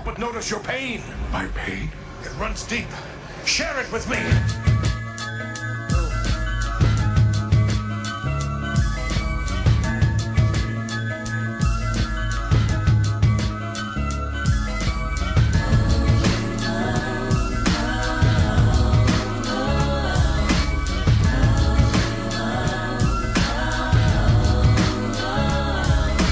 help but notice your pain. My pain? It runs deep. Share it with me.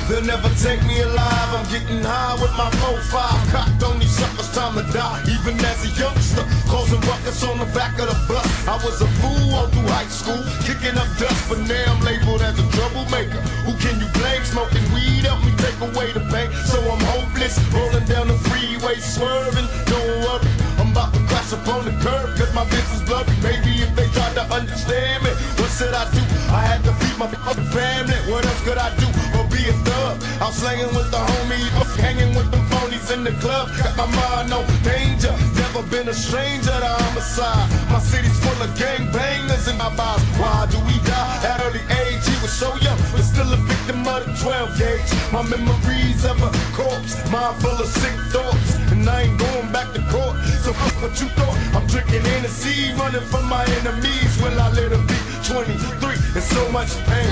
They'll never take me alive, I'm getting high with my 4-5. Cocked on these suckers, time to die. Even as a youngster, causing ruckus on the back of the bus. I was a fool all through high school, kicking up dust. But now I'm labeled as a troublemaker. Who can you blame? Smoking weed help me take away the pain. So I'm hopeless, rolling down the freeway, swerving. Don't worry, I'm about to crash up on the curb, cause my business blurry. Maybe if they tried to understand me, what should I do? I had to feed my family, what else could I do? Or be a thug? I'm slanging with the homies, hanging with them phonies in the club. Got my mind on danger, never been a stranger to homicide. My city's full of gangbangers in my bars. Why do we die at early age? He was so young, but still a victim of the 12 gauge. My memories of a corpse, mind full of sick thoughts, and I ain't going back to court. So fuck what you thought. I'm drinking Hennessy, running from my enemies. Will I let her be 23 and so much pain?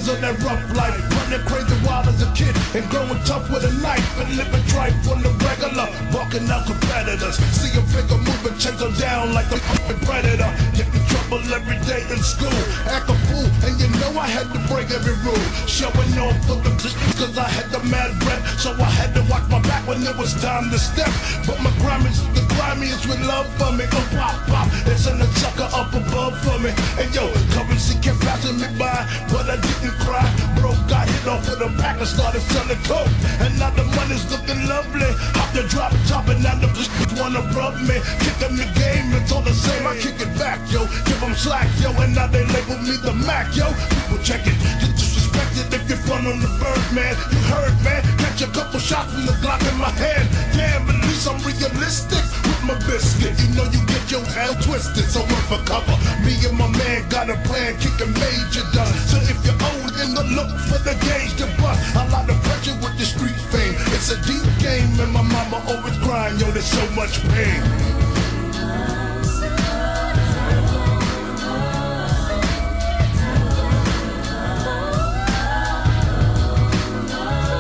Of that rough life, running crazy wild as a kid and growing tough with a knife and living tripe on the regular, walking out competitors. See a figure moving, chase them down like the predator. Get in trouble every day in school, act a fool, and you know I had to break every rule. Showing off for the cause I had the mad breath, so I had to watch my back when it was time to step. But my the grimiest with love for me. Oh pop pop, it's in the sucker up above for me. And yo, currency kept passing me by, but I didn't cry. Bro got hit off with a pack and started selling coke, and now the money's looking lovely. Hop the drop top and now the wanna rub me. Kicking the game, it's all the same. I kick it back, yo, give them slack, yo, and now they label me the Mac, yo. People check it, get disrespected if you're fun on the bird, man. You heard, man, catch a couple shots from the Glock in my hand. Damn, at least I'm realistic with my biscuit. You know you get your hand twisted, so run for cover. Me and my man got a plan, kicking major done. So if you're old in the look for the gauge to bust, a lot of pressure with the street fame. It's a deep game, and my mama always crying, yo, there's so much pain.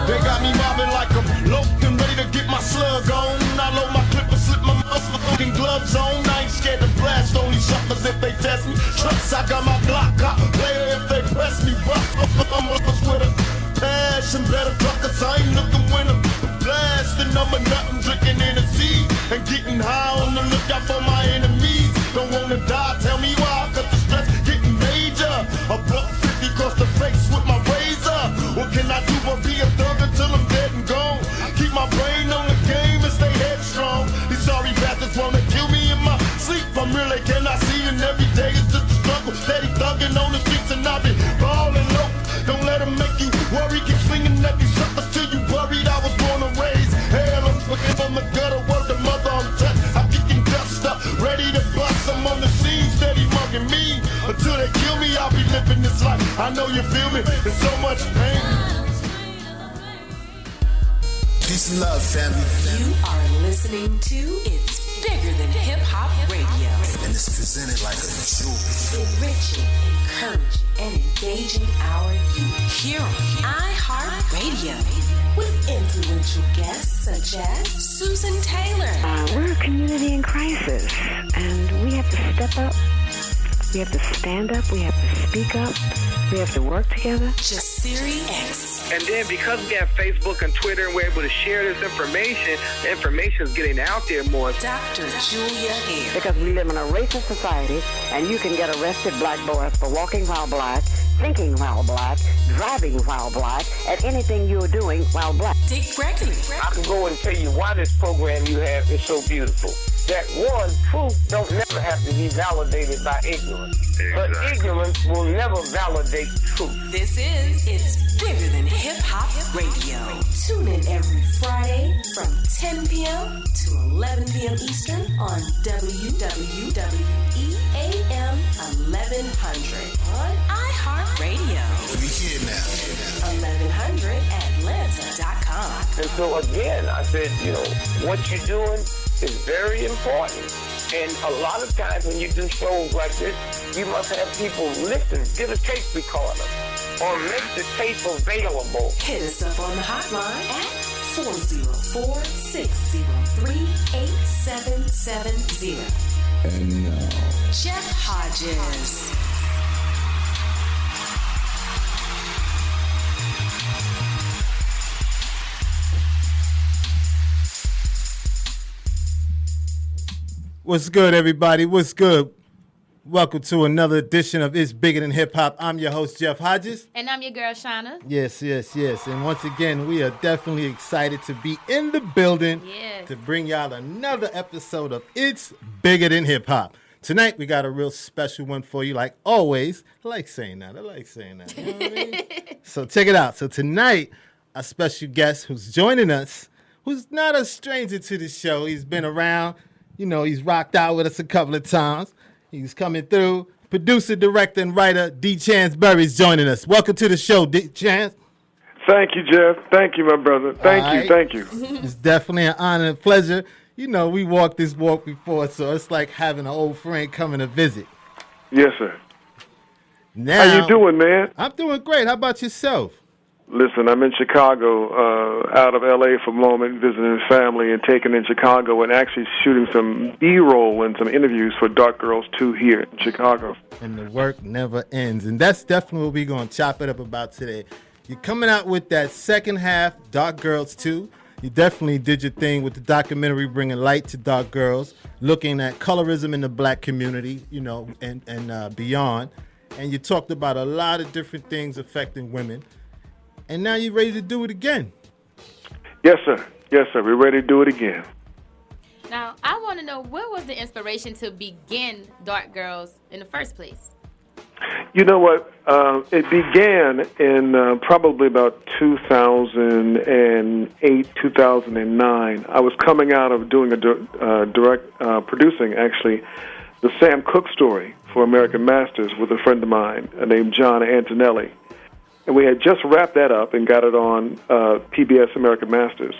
They got me mobbing like I'm loped and ready to get my slug on. I load my clip and slip my motherfucking gloves on. I ain't scared to blast on these suckers if they test me. Trust I got my Glock out later if they press me. I'm with a passion, better truckers. I ain't looking when I'm blasting. I'm a nothing, drinking Hennessy and getting high on the lookout for my enemies. Don't wanna die, tell me why, cause the stress getting major. A buck 50 across the face with my razor. What can I do but be a thug until I'm dead and gone? Keep my brain on the game and stay headstrong. These sorry bastards wanna kill me in my sleep. I'm really cannot see, and every day is just a struggle. Steady thugging on the streets and I be ballin' low. Don't let them make you worry. Keep swinging at these suckers till you worried. I was born and raised hell. I'm looking from the gutter, word the mother I'm touched. I'm kicking dust up, ready to bust. I'm on the scene, steady mugging me. Until they kill me, I'll be living this life. I know you feel me, there's so much pain. Peace and love, family. You are listening to It's Bigger Than Hip Hop Radio. And it's presented like a jewel. Enriching, encouraging, and engaging our youth. Here on iHeartRadio. With influential guests such as Susan Taylor. We're a community in crisis, and we have to step up. We have to stand up. We have to speak up. We have to work together. Jasiri X. And then because we have Facebook and Twitter and we're able to share this information, the information is getting out there more. Dr. Julia Hare. Because we live in a racist society, and you can get arrested, black boys, for walking while black, thinking while black, driving while black, and anything you're doing while black. Dick Gregory. I can go and tell you why this program you have is so beautiful. that one, truth don't never have to be validated by ignorance. But ignorance will never validate truth. This is It's Bigger Than Hip Hop Radio. Tune in every Friday from 10 p.m. to 11 p.m. Eastern on WWWEAM 1100 on iHeartRadio. We here now. 1100atlanta.com. And so again, I said, what you're doing is very important. And a lot of times when you do shows like this, you must have people listen, get a tape recorder, or make the tape available. Hit us up on the hotline at 404-603-8770. And now, Jeff Hodges. What's good, everybody? What's good? Welcome to another edition of It's Bigger Than Hip Hop. I'm your host, Jeff Hodges. And I'm your girl, Shauna. Yes. And once again, we are definitely excited to be in the building to bring y'all another episode of It's Bigger Than Hip Hop. Tonight, we got a real special one for you, like always. I like saying that. You know what I mean? So check it out. So tonight, a special guest who's joining us, who's not a stranger to the show. He's been around. He's rocked out with us a couple of times. He's coming through. Producer, director, and writer D. Chance Berry is joining us. Welcome to the show, D. Chance. Thank you, Jeff. Thank you, my brother. Thank you. It's definitely an honor and pleasure. We walked this walk before, so it's like having an old friend coming to visit. Yes, sir. Now, how you doing, man? I'm doing great. How about yourself? Listen, I'm in Chicago, out of L.A. for a moment, visiting family and taking in Chicago and actually shooting some B-roll and some interviews for Dark Girls 2 here in Chicago. And the work never ends. And that's definitely what we're going to chop it up about today. You're coming out with that second half, Dark Girls 2. You definitely did your thing with the documentary bringing light to dark girls, looking at colorism in the black community, and beyond. And you talked about a lot of different things affecting women. And now you're ready to do it again. Yes, sir. We're ready to do it again. Now, I want to know, what was the inspiration to begin Dark Girls in the first place? You know what? It began in probably about 2008, 2009. I was coming out of doing a producing, actually, the Sam Cooke story for American Masters with a friend of mine named John Antonelli. And we had just wrapped that up and got it on PBS American Masters.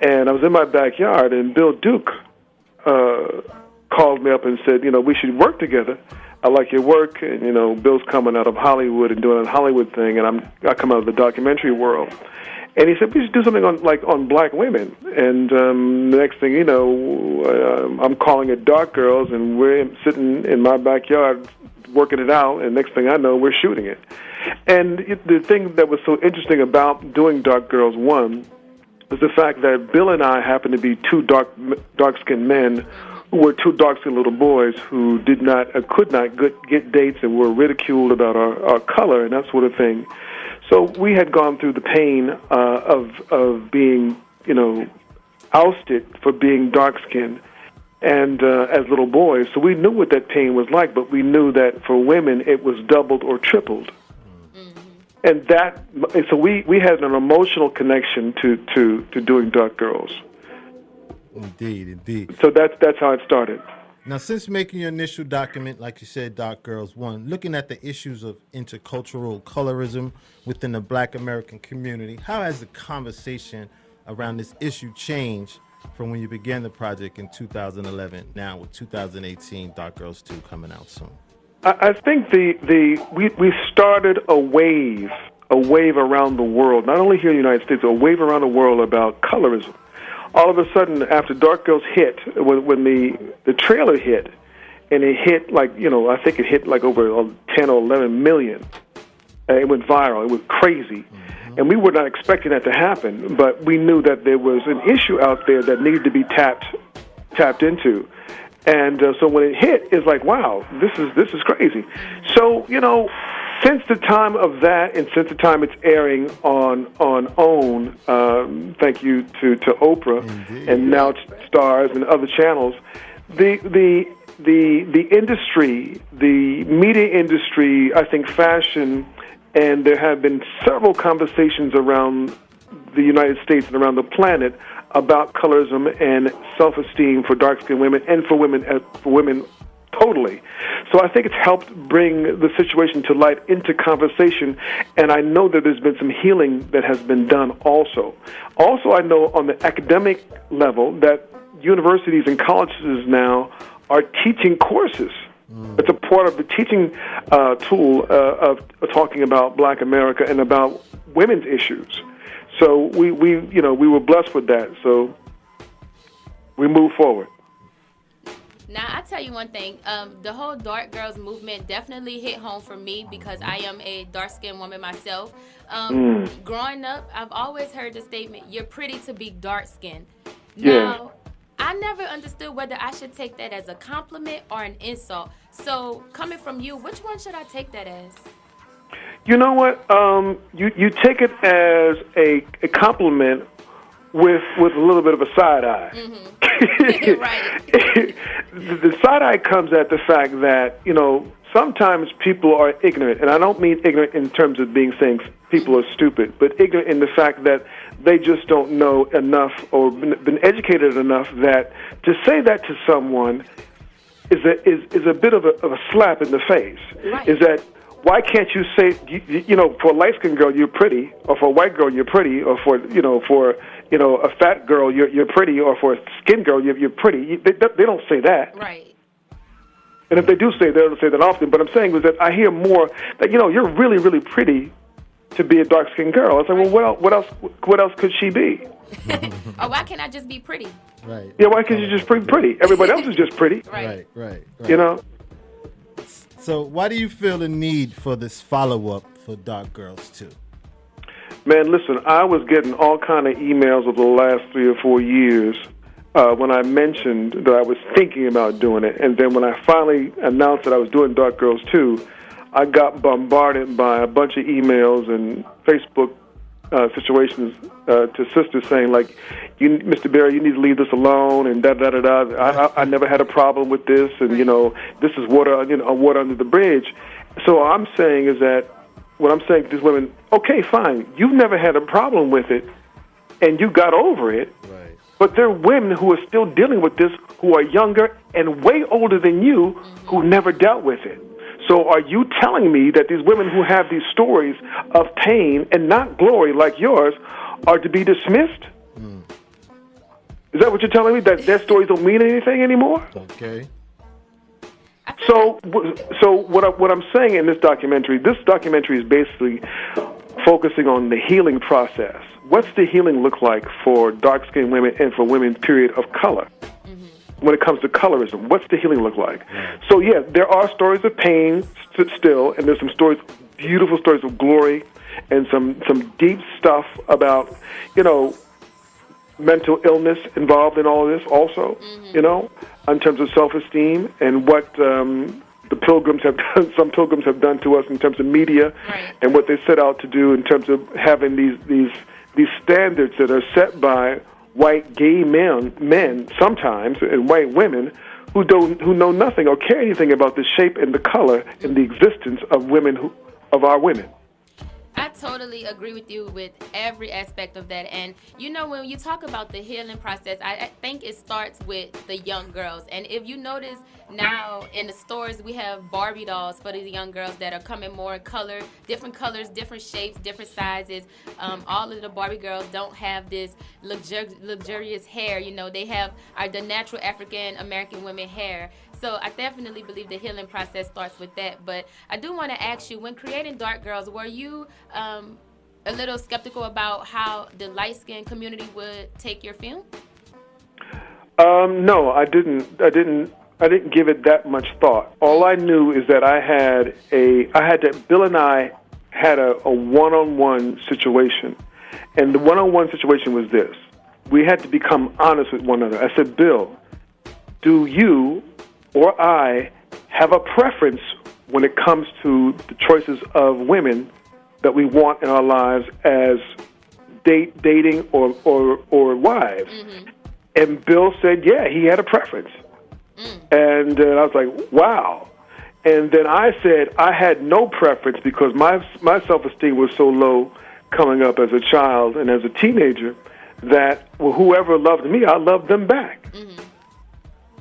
And I was in my backyard, and Bill Duke called me up and said, we should work together. I like your work. And, Bill's coming out of Hollywood and doing a Hollywood thing, and I come out of the documentary world. And he said, we should do something on black women. And the next thing you know, I'm calling it Dark Girls, and we're sitting in my backyard working it out, and next thing I know, we're shooting it. And the thing that was so interesting about doing Dark Girls 1 was the fact that Bill and I happened to be two dark-skinned men who were two dark-skinned little boys who could not get dates and were ridiculed about our color and that sort of thing. So we had gone through the pain of being, ousted for being dark-skinned and as little boys. So we knew what that pain was like, but we knew that for women it was doubled or tripled. And so we had an emotional connection to doing Dark Girls. Indeed. So that's how it started. Now, since making your initial document, like you said, Dark Girls 1, looking at the issues of intercultural colorism within the black American community, how has the conversation around this issue changed from when you began the project in 2011, now with 2018, Dark Girls 2 coming out soon? I think we started a wave around the world, not only here in the United States, a wave around the world about colorism. All of a sudden, after Dark Girls hit, when the trailer hit, and it hit I think it hit like over 10 or 11 million. It went viral. It was crazy. And we were not expecting that to happen, but we knew that there was an issue out there that needed to be tapped into. And so when it hit, it's like, wow, this is crazy. So, since the time of that, and since the time it's airing on OWN, thank you to Oprah, Indeed. and now it's Stars and other channels, the industry, the media industry, I think fashion, and there have been several conversations around the United States and around the planet about colorism and self-esteem for dark-skinned women and for women totally. So I think it's helped bring the situation to light into conversation, and I know that there's been some healing that has been done also. Also, I know on the academic level that universities and colleges now are teaching courses. It's a part of the teaching tool of talking about Black America and about women's issues. So we were blessed with that. So we move forward. Now, I tell you one thing, the whole dark girls movement definitely hit home for me because I am a dark-skinned woman myself. Growing up, I've always heard the statement, you're pretty to be dark-skinned. Now, I never understood whether I should take that as a compliment or an insult. So, coming from you, which one should I take that as? You know what? You take it as a compliment with a little bit of a side eye. Right. The side eye comes at the fact that, sometimes people are ignorant, and I don't mean ignorant in terms of saying people are stupid, but ignorant in the fact that they just don't know enough or been educated enough that to say that to someone is a bit of a slap in the face. Right. Is that why can't you say, for a light-skinned girl you're pretty, or for a white girl you're pretty, or for a fat girl you're pretty, or for a skin girl you're pretty? They don't say that. Right. And if they do say, they don't say that often. But I'm saying is that I hear more that you're really, really pretty to be a dark-skinned girl. I say, well, what else could she be? Or why can't I just be pretty? Right. Yeah, why can't you just be pretty? Everybody else is just pretty. Right. So why do you feel the need for this follow-up for Dark Girls 2? Man, listen, I was getting all kind of emails over the last 3 or 4 years when I mentioned that I was thinking about doing it. And then when I finally announced that I was doing Dark Girls 2, I got bombarded by a bunch of emails and Facebook situations to sisters saying, like, Mr. Berry, you need to leave this alone, and da-da-da-da. I never had a problem with this, and, this is water under the bridge. So I'm saying is that, what I'm saying to these women, okay, fine, you've never had a problem with it, and you got over it, right. But there are women who are still dealing with this, who are younger and way older than you, who never dealt with it. So are you telling me that these women who have these stories of pain and not glory like yours are to be dismissed? Is that what you're telling me, that their stories don't mean anything anymore? Okay. So what I'm saying in this documentary is basically focusing on the healing process. What's the healing look like for dark-skinned women and for women, period, of color? When it comes to colorism, what's the healing look like? So, yeah, there are stories of pain still, and there's some stories, beautiful stories of glory, and some deep stuff about, mental illness involved in all of this also, in terms of self-esteem and what the pilgrims have done, some pilgrims have done to us in terms of media, and what they set out to do in terms of having these standards that are set by white gay men sometimes, and white women who know nothing or care anything about the shape and the color and the existence of our women. I totally agree with you with every aspect of that. And, when you talk about the healing process, I think it starts with the young girls. And if you notice now in the stores, we have Barbie dolls for the young girls that are coming more in colors, different shapes, different sizes. All of the Barbie girls don't have this luxurious hair. They have the natural African American women hair. So I definitely believe the healing process starts with that. But I do want to ask you, when creating Dark Girls, were you a little skeptical about how the light-skinned community would take your film? No, I didn't give it that much thought. All I knew is that Bill and I had a one-on-one situation. And the one-on-one situation was this. We had to become honest with one another. I said, Bill, do you or I have a preference when it comes to the choices of women that we want in our lives as dating or wives. Mm-hmm. And Bill said, yeah, he had a preference. And I was like, wow. And then I said I had no preference because my self-esteem was so low coming up as a child and as a teenager that whoever loved me, I loved them back. Mm-hmm.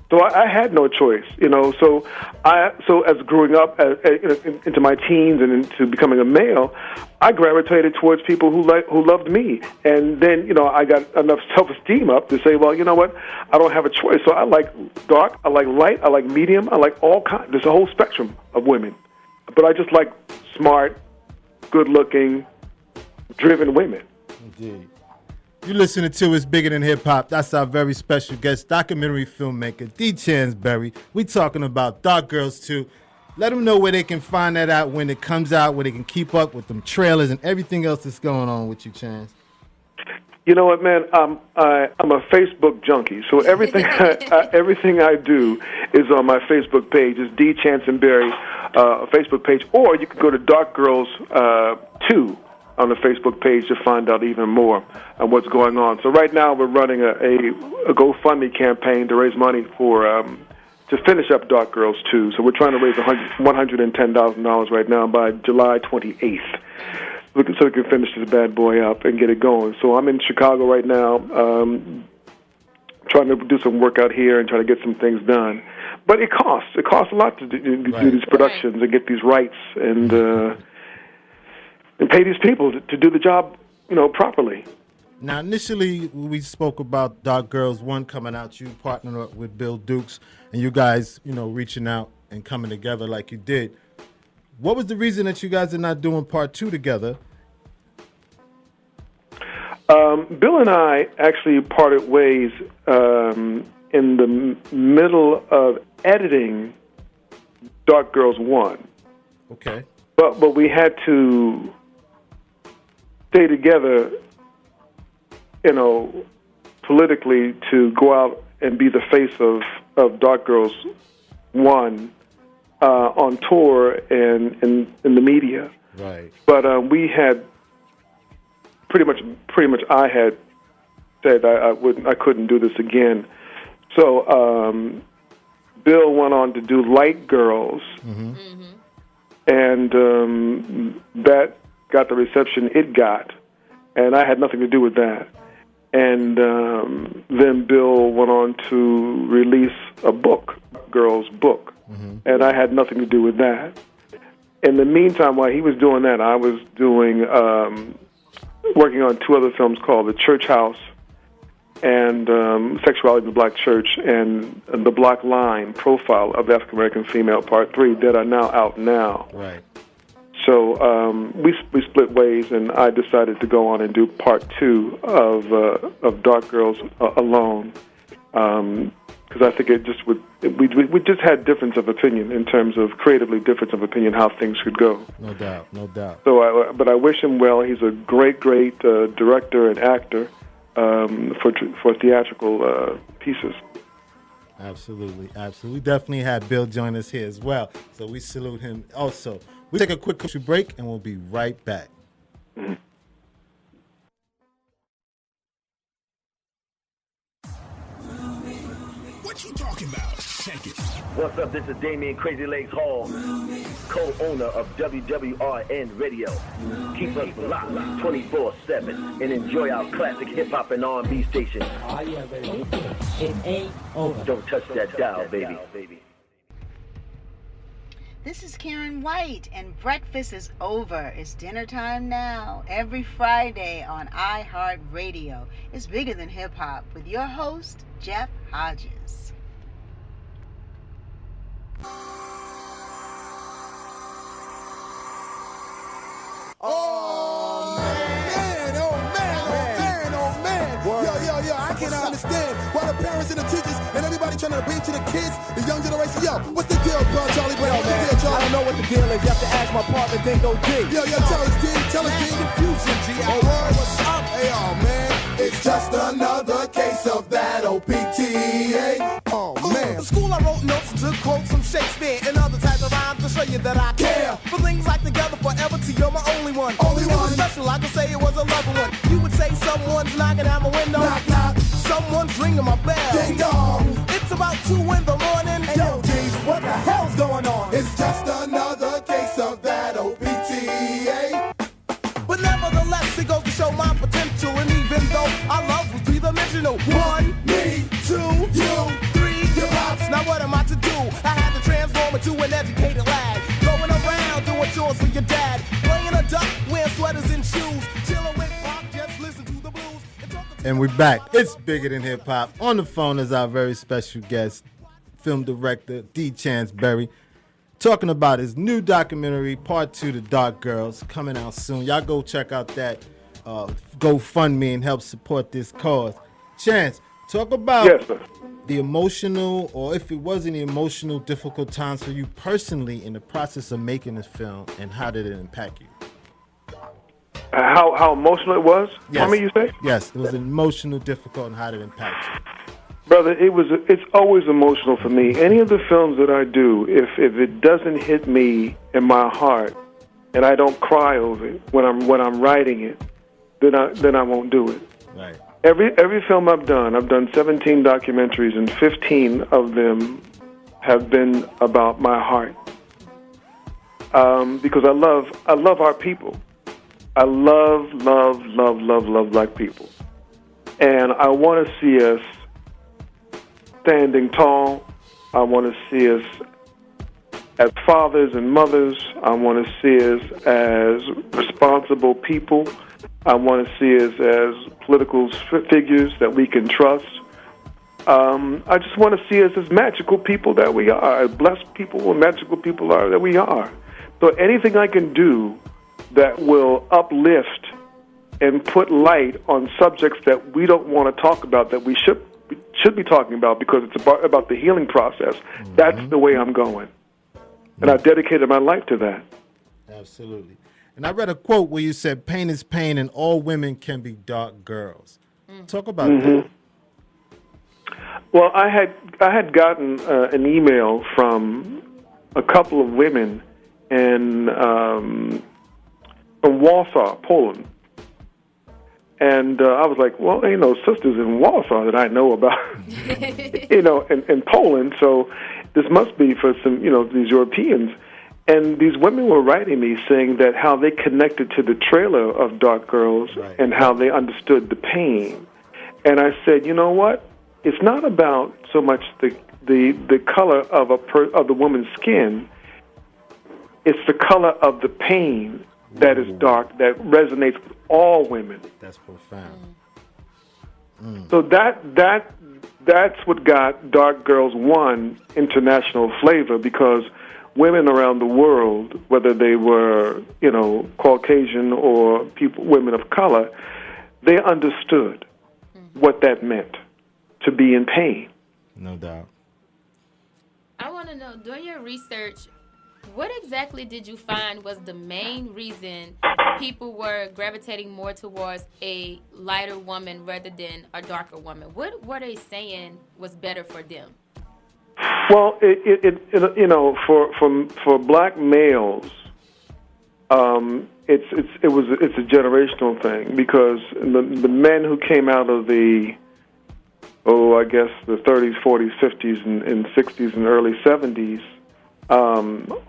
So I had no choice, you know. So as growing up into my teens and into becoming a male, I gravitated towards people who loved me. And then, you know, I got enough self-esteem up to say, well, you know what, I don't have a choice. So I like dark, I like light, I like medium, I like all kinds. There's a whole spectrum of women. But I just like smart, good-looking, driven women. Indeed. You're listening to It's Bigger Than Hip Hop. That's our very special guest, documentary filmmaker, D. Chansberry. We talking about Dark Girls 2. Let them know where they can find that out when it comes out, where they can keep up with them trailers and everything else that's going on with you, Chance. You know what, man? I'm a Facebook junkie, so everything everything I do is on my Facebook page. It's D. Chansberry Facebook page, or you can go to Dark Girls 2 on the Facebook page to find out even more on what's going on. So right now we're running a GoFundMe campaign to raise money for to finish up Dark Girls 2. So we're trying to raise $110,000 right now by July 28th. So we can finish this bad boy up and get it going. So I'm in Chicago right now, trying to do some work out here and trying to get some things done. But it costs. It costs a lot to do these productions and get these rights and pay these people to do the job, you know, properly. Now, initially, we spoke about Dark Girls 1 coming out. You partnered up with Bill Dukes, and you guys, you know, reaching out and coming together like you did. What was the reason that you guys are not doing part 2 together? Bill and I actually parted ways in the middle of editing Dark Girls 1. Okay. But we had to stay together, you know, politically to go out and be the face of Dark Girls 1 on tour and in the media. Right. But we had pretty much I had said I couldn't do this again. So Bill went on to do Light Girls. Mm-hmm. Mm-hmm. And that got the reception it got, and I had nothing to do with that. And then Bill went on to release a book, Girls Book, mm-hmm. and I had nothing to do with that. In the meantime, while he was doing that, I was doing working on 2 other films called The Church House and Sexuality in the Black Church and The Black Line Profile of the African American Female Part 3 that are now out now. Right. So we split ways, and I decided to go on and do Part 2 of Dark Girls alone, because I think it just we just had difference of opinion in terms of creatively difference of opinion how things should go. No doubt, no doubt. So, but I wish him well. He's a great director and actor for theatrical pieces. Absolutely, absolutely. We definitely had Bill join us here as well, so we salute him also. We take a quick commercial break, and we'll be right back. Mm-hmm. What you talking about? Check it. What's up? This is Damian Crazy Legs Hall, co-owner of WWRN Radio. Keep us locked 24/7 and enjoy our classic hip-hop and R&B station. Oh, yeah, baby. It ain't over. Don't touch that dial, baby. This is Karen White, and breakfast is over. It's dinner time now. Every Friday on iHeartRadio. It's Bigger Than Hip Hop with your host, Jeff Hodges. Oh man, oh man, oh man, oh man. Yo, I cannot understand why the parents and the teachers and everybody trying to bring to the kids, the young generation. Yo, what's the deal, bro, Charlie Brown? What's the deal, Charlie? I don't know what the deal is. You have to ask my partner, Dingo D. Yo, tell us, D. Confusion, G. Oh, word, what's up? Hey, oh man, it's just another case of that OPTA. Oh man. The school I wrote notes to quote some Shakespeare and other types of rhymes to show you that I care. For things like together forever, T, you're my only one. Only one. It was special, I could say it was a loving one. You would say someone's knocking at my window. Knock, knock. Someone's ringing my bell. Ding dong. It's about 2 in the morning. Hey, yo, G's, what the hell's going on? It's just another case of that OPTA. But nevertheless, it goes to show my potential. And even though our love was three-dimensional, 1, me, 2, you, 3, your pops. Now what am I to do? I had to transform into an educated lad. Going around doing chores for your dad. Playing a duck, wearing sweaters and shoes. Chilling with rock, just listen to the blues. And we're back. It's Bigger Than Hip Hop. On the phone is our very special guest, film director D. Chance Berry, talking about his new documentary, Part 2, The Dark Girls, coming out soon. Y'all go check out that GoFundMe and help support this cause. Chance, talk about the emotional, or if it wasn't emotional, difficult times for you personally in the process of making this film, and how did it impact you? How emotional it was? Yes. How many you say? Yes, it was emotional, difficult, and how did it impact you? Brother, it's always emotional for me. Any of the films that I do, if it doesn't hit me in my heart, and I don't cry over it when I'm writing it, then I won't do it. Right. Every film I've done 17 documentaries, and 15 of them have been about my heart. Because I love our people. I love black people. And I want to see us standing tall. I want to see us as fathers and mothers. I want to see us as responsible people. I want to see us as political figures that we can trust. I just want to see us as magical people that we are, as blessed people and magical people that we are. So anything I can do that will uplift and put light on subjects that we don't want to talk about, that we should be talking about, because it's about the healing process. Mm-hmm. That's the way I'm going. And I've dedicated my life to that. Absolutely. And I read a quote where you said, "Pain is pain and all women can be dark girls." Talk about that. Well, I had gotten an email from a couple of women from Warsaw, Poland. And I was like, well, ain't no sisters in Warsaw that I know about, in Poland. So this must be for some, these Europeans. And these women were writing me saying that how they connected to the trailer of Dark Girls and how they understood the pain. And I said, you know what? It's not about so much the color of the woman's skin. It's the color of the pain that is dark, that resonates with all women. That's profound. So that's what got Dark Girls 1 international flavor, because women around the world, whether they were, Caucasian or women of color, they understood what that meant to be in pain. No doubt. I want to know, during your research, what exactly did you find was the main reason people were gravitating more towards a lighter woman rather than a darker woman? What were they saying was better for them? Well, for black males, it's a generational thing, because the men who came out of the 30s, 40s, 50s, and 60s and early 70s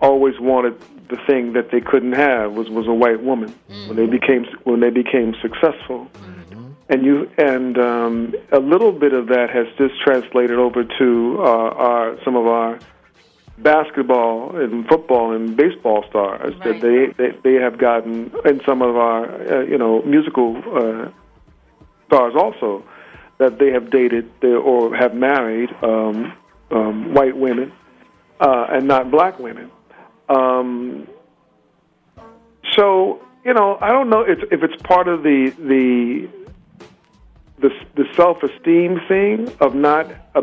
always wanted the thing that they couldn't have was a white woman when they became successful. And a little bit of that has just translated over to some of our basketball and football and baseball stars that they have gotten, and some of our musical stars also, that they have dated or have married white women and not black women. So I don't know if it's part of the self-esteem thing of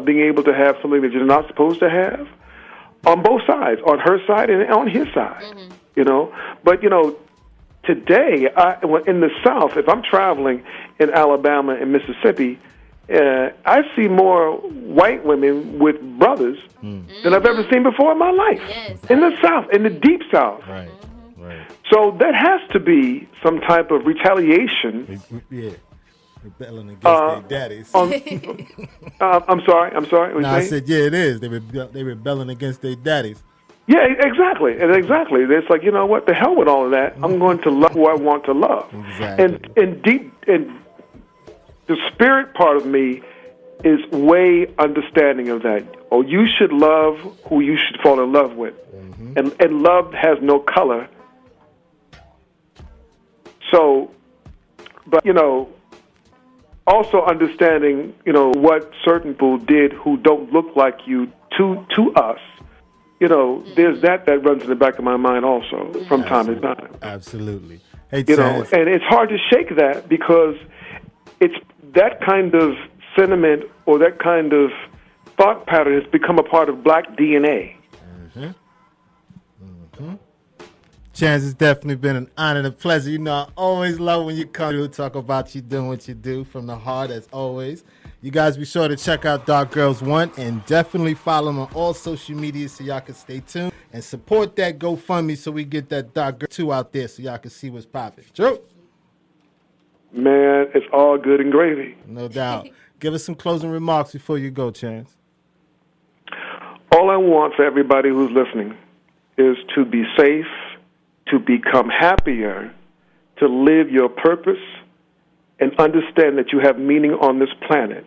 being able to have something that you're not supposed to have, on both sides, on her side and on his side. But today in the South, if I'm traveling in Alabama and Mississippi, I see more white women with brothers than I've ever seen before in my life. Yes. In the South, in the deep South. Right, right. So that has to be some type of retaliation. Yeah. Rebelling against their daddies. I'm sorry. What I you saying? said, yeah, it is. They rebelling against their daddies. Yeah, exactly. It's like, you know what? The hell with all of that. I'm going to love who I want to love. Exactly. And the spirit part of me is way understanding of that. Oh, you should love who you should fall in love with. And love has no color. So, but, you know, also understanding, you know, what certain people did who don't look like you to us. You know, there's that runs in the back of my mind also from time to time. Absolutely. Hey, you know, and it's hard to shake that because it's that kind of sentiment or that kind of thought pattern has become a part of black DNA. Chance, it's definitely been an honor and a pleasure. You know, I always love when you come to talk about you doing what you do from the heart, as always. You guys be sure to check out Dark Girls 1 and definitely follow them on all social media so y'all can stay tuned and support that GoFundMe so we get that Dark Girl 2 out there so y'all can see what's popping. True? Man, it's all good and gravy. No doubt. Give us some closing remarks before you go, Chance. All I want for everybody who's listening is to be safe, to become happier, to live your purpose, and understand that you have meaning on this planet.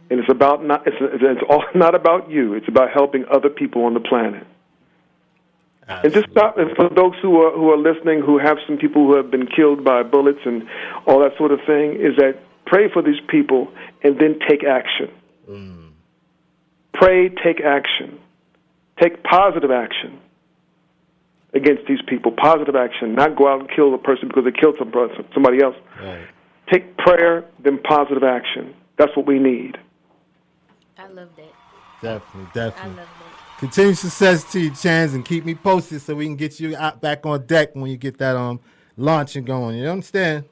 And it's all not about you. It's about helping other people on the planet. Absolutely. And just stop. And for those who are listening, who have some people who have been killed by bullets and all that sort of thing, is that pray for these people and then take action. Pray, take action. Take positive action against these people. Positive action. Not go out and kill the person because they killed somebody else. Right. Take prayer, then positive action. That's what we need. I love that. Definitely. I love that. Continued success to you, Chance, and keep me posted so we can get you out back on deck when you get that launching going. You understand?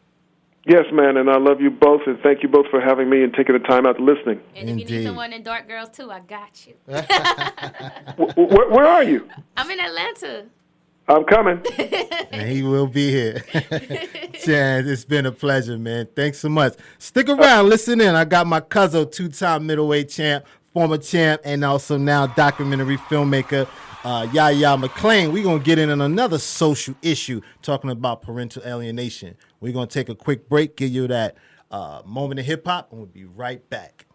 Yes, man, and I love you both, and thank you both for having me and taking the time out to listening. And if you need someone in Dark Girls too, I got you. Where are you? I'm in Atlanta. I'm coming. And he will be here. Chance, it's been a pleasure, man. Thanks so much. Stick around. Listen in. I got my cousin, 2-time middleweight champ, former champ, and also now documentary filmmaker, Yahya McClain. We're going to get in on another social issue talking about parental alienation. We're going to take a quick break, give you that moment of hip-hop, and we'll be right back.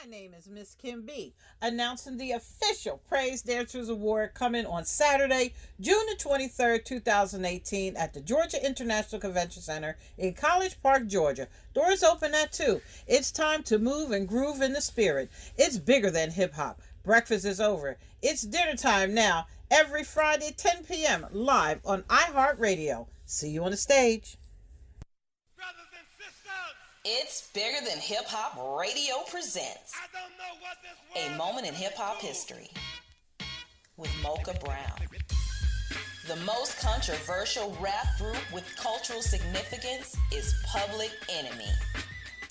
My name is Miss Kim B, announcing the official Praise Dancers Award coming on Saturday, June the 23rd, 2018 at the Georgia International Convention Center in College Park, Georgia. Doors open at 2. It's time to move and groove in the spirit. It's bigger than hip-hop. Breakfast is over. It's dinner time now, every Friday, 10 p.m., live on iHeartRadio. See you on the stage. It's Bigger Than Hip Hop Radio presents A Moment in Hip Hop History with Mocha Brown. The most controversial rap group with cultural significance is Public Enemy.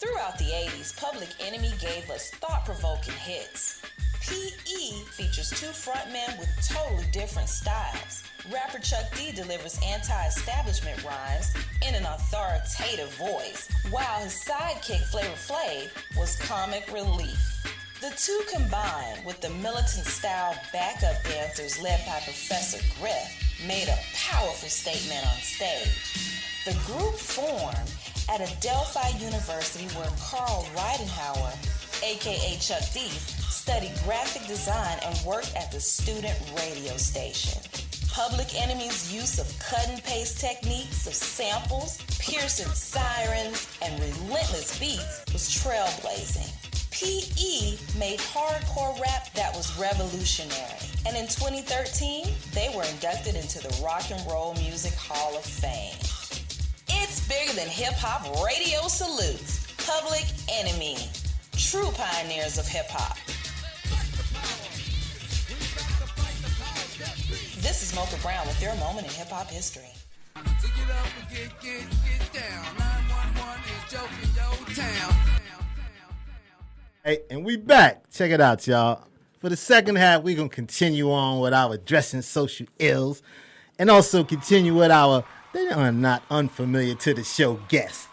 Throughout the 80s, Public Enemy gave us thought-provoking hits. P.E. features 2 frontmen with totally different styles. Rapper Chuck D delivers anti-establishment rhymes in an authoritative voice, while his sidekick Flavor Flav was comic relief. The two combined with the militant-style backup dancers led by Professor Griff made a powerful statement on stage. The group formed at Adelphi University where Carl Reidenhauer, aka Chuck D, studied graphic design and worked at the student radio station. Public Enemy's use of cut-and-paste techniques of samples, piercing sirens, and relentless beats was trailblazing. P.E. made hardcore rap that was revolutionary. And in 2013, they were inducted into the Rock and Roll Music Hall of Fame. It's Bigger Than Hip Hop Radio salutes Public Enemy, true pioneers of hip hop. This is Mocha Brown with your moment in hip hop history. So get up and get down. 911 is joking your town. Hey, and we back. Check it out, y'all. For the second half, we're going to continue on with our addressing social ills and also continue with our, they are not unfamiliar to the show guests.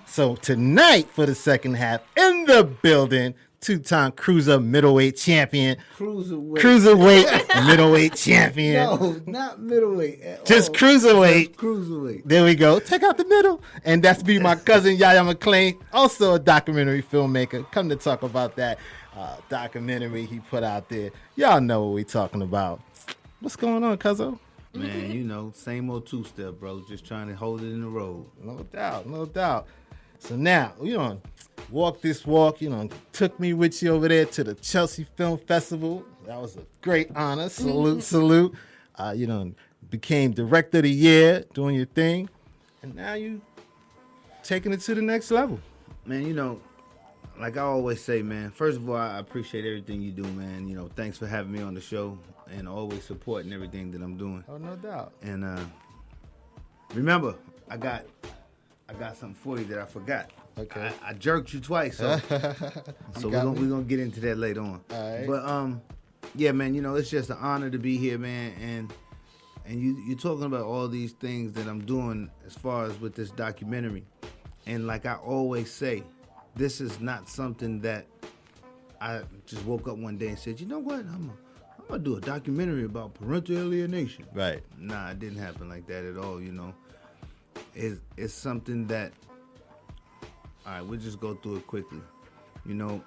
So tonight, for the second half, in the building, two-time cruiser middleweight champion. Cruiserweight middleweight champion. No, not middleweight. Just cruiserweight. Just cruiserweight. There we go. Take out the middle. And that's be my cousin Yaya McClain, also a documentary filmmaker. Come to talk about that documentary he put out there. Y'all know what we talking about. What's going on, cuzzo? Man, you know, same old two-step, bro. Just trying to hold it in the road. No doubt, no doubt. So now, you know, walk this walk, you know, took me with you over there to the Chelsea Film Festival. That was a great honor. Salute. You know, became director of the year, doing your thing. And now you taking it to the next level. Man, you know, like I always say, man, first of all, I appreciate everything you do, man. You know, thanks for having me on the show and always supporting everything that I'm doing. Oh, no doubt. And remember, I got something for you that I forgot. Okay. I jerked you twice, so we're gonna get into that later on. All right. But yeah, man, you know, it's just an honor to be here, man, and you're talking about all these things that I'm doing as far as with this documentary. And like I always say, this is not something that I just woke up one day and said, you know what, I'm gonna do a documentary about parental alienation. Right. Nah, it didn't happen like that at all, you know. It's something that, all right, we'll just go through it quickly. You know,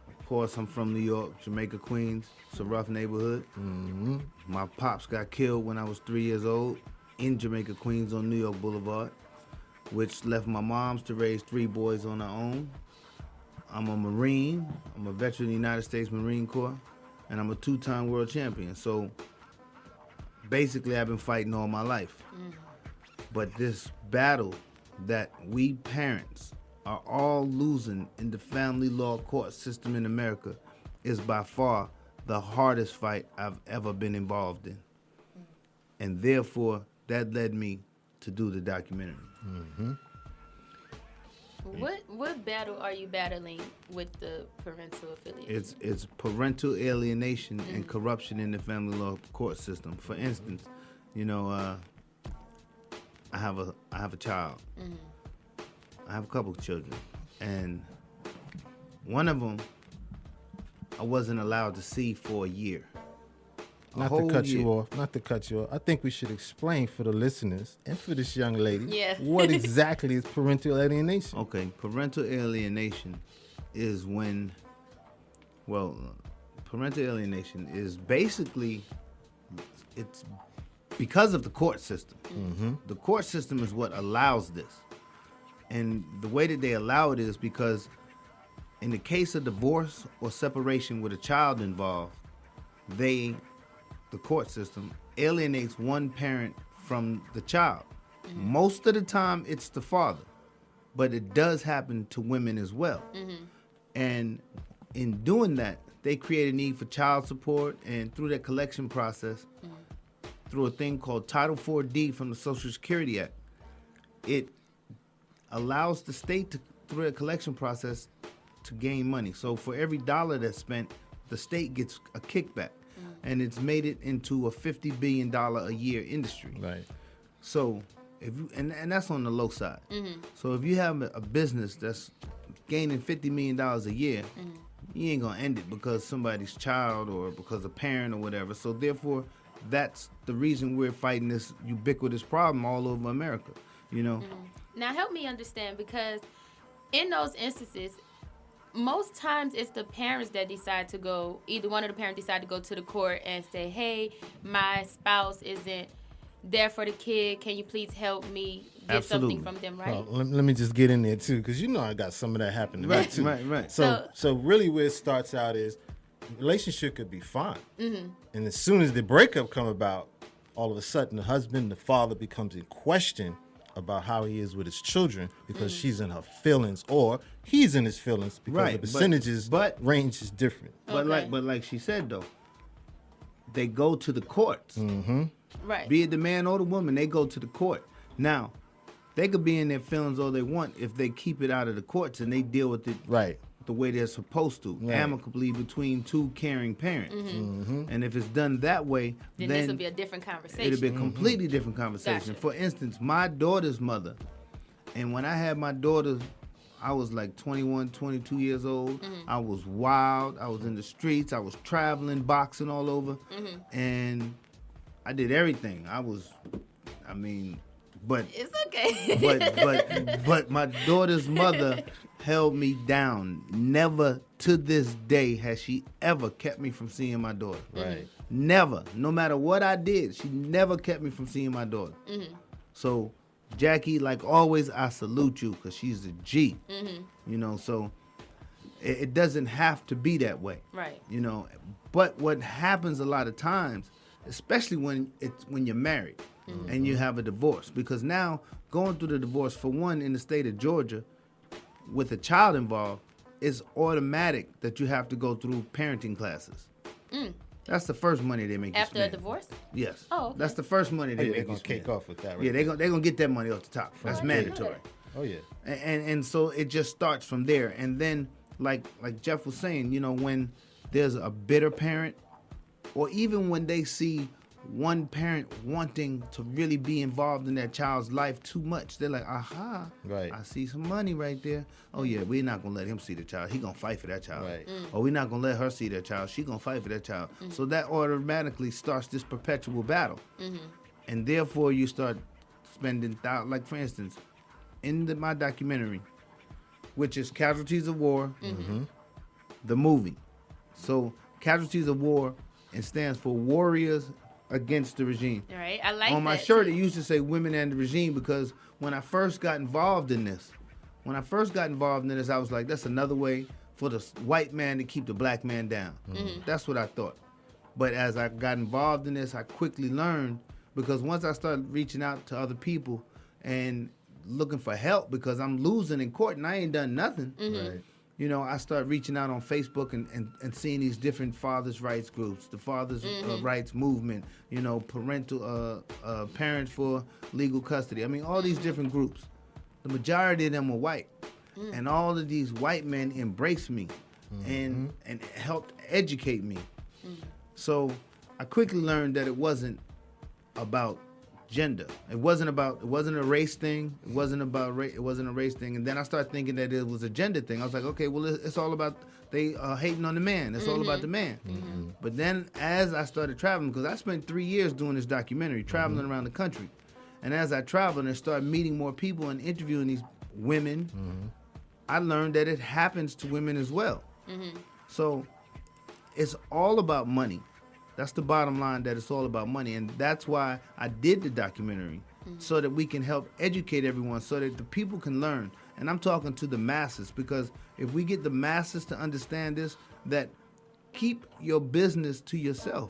of course, I'm from New York, Jamaica, Queens. It's a rough neighborhood. Mm-hmm. My pops got killed when I was 3 years old in Jamaica, Queens on New York Boulevard, which left my moms to raise 3 boys on her own. I'm a Marine. I'm a veteran of the United States Marine Corps, and I'm a 2-time world champion. So basically, I've been fighting all my life. Mm. But this battle that we parents are all losing in the family law court system in America is by far the hardest fight I've ever been involved in. And therefore, that led me to do the documentary. Mm-hmm. What battle are you battling with the parental affiliation? It's parental alienation and corruption in the family law court system. For instance, you know, I have a child. Mm-hmm. I have a couple of children, and one of them I wasn't allowed to see for a year. Not to cut you off. I think we should explain for the listeners and for this young lady what exactly is parental alienation. Okay, parental alienation is when, parental alienation is basically, it's because of the court system. Mm-hmm. The court system is what allows this. And the way that they allow it is because in the case of divorce or separation with a child involved, the court system alienates one parent from the child. Mm-hmm. Most of the time, it's the father, but it does happen to women as well. Mm-hmm. And in doing that, they create a need for child support, and through that collection process, through a thing called Title 4D from the Social Security Act, it allows the state to, through a collection process, to gain money. So for every dollar that's spent, the state gets a kickback. And it's made it into a $50 billion a year industry. Right. So if you, and that's on the low side. Mm-hmm. So if you have a business that's gaining $50 million a year, you ain't gonna end it because somebody's child or because a parent or whatever. So therefore, that's the reason we're fighting this ubiquitous problem all over America. You know. Now help me understand, because in those instances, most times it's the parents that decide to go, either one of the parents decide to go to the court and say, hey, my spouse isn't there for the kid. Can you please help me get something from them, right? Well, let me just get in there, too, because you know I got some of that happening to me, too. Right. So really where it starts out is the relationship could be fine. Mm-hmm. And as soon as the breakup come about, all of a sudden the husband, the father becomes in question about how he is with his children because she's in her feelings or he's in his feelings because the percentages range is different. But like she said though, they go to the courts. Mm-hmm. Right. Be it the man or the woman, they go to the court. Now, they could be in their feelings all they want if they keep it out of the courts and they deal with it the way they're supposed to, amicably between two caring parents. And if it's done that way, then this will be a different conversation. It'll be a completely different conversation. Gotcha. For instance, my daughter's mother, and when I had my daughter, I was like 21, 22 years old. I was wild. I was in the streets. I was traveling, boxing all over. And I did everything. But it's okay. but my daughter's mother held me down. Never to this day has she ever kept me from seeing my daughter. Right. Never. No matter what I did, she never kept me from seeing my daughter. So, Jackie, like always, I salute you because she's a G. You know, so it doesn't have to be that way. Right. You know, but what happens a lot of times, especially when you're married and you have a divorce, because now going through the divorce, for one, in the state of Georgia, with a child involved, it's automatic that you have to go through parenting classes. That's the first money they make After you a spend. divorce? Yes. Oh, okay. That's the first money they make they're you gonna spend. cake off with that, right? Yeah, they're gonna get that money off the top. That's Okay. mandatory. Oh yeah. And so it just starts from there. And then like Jeff was saying, you know, when there's a bitter parent, or even when they see one parent wanting to really be involved in that child's life too much, they're like, aha, right, I see some money right there. Oh yeah, we're not gonna let him see the child. He gonna fight for that child. Right. Or we're not gonna let her see that child. She gonna fight for that child. So that automatically starts this perpetual battle. And therefore you start spending, like for instance, in my documentary, which is Casualties of War, the movie. So Casualties of War, it stands for Warriors Against the Regime. All right, I like On my that shirt, too. it used to say Women and the Regime, because when I first got involved in this, I was like, that's another way for the white man to keep the black man down. That's what I thought. But as I got involved in this, I quickly learned, because once I started reaching out to other people and looking for help, because I'm losing in court and I ain't done nothing. Right. You know, I started reaching out on Facebook and seeing these different fathers' rights groups, the fathers' rights movement, you know, parental parents for legal custody. I mean, all these different groups. The majority of them were white. And all of these white men embraced me and helped educate me. So I quickly learned that it wasn't about gender. It wasn't a race thing. It wasn't a race thing. And then I started thinking that it was a gender thing. I was like, okay, well, it's all about they hating on the man. It's all about the man. But then as I started traveling, because I spent 3 years doing this documentary, traveling around the country. And as I traveled and started meeting more people and interviewing these women, I learned that it happens to women as well. So it's all about money. That's the bottom line, that it's all about money. And that's why I did the documentary, so that we can help educate everyone, so that the people can learn. And I'm talking to the masses, because if we get the masses to understand this, that keep your business to yourself.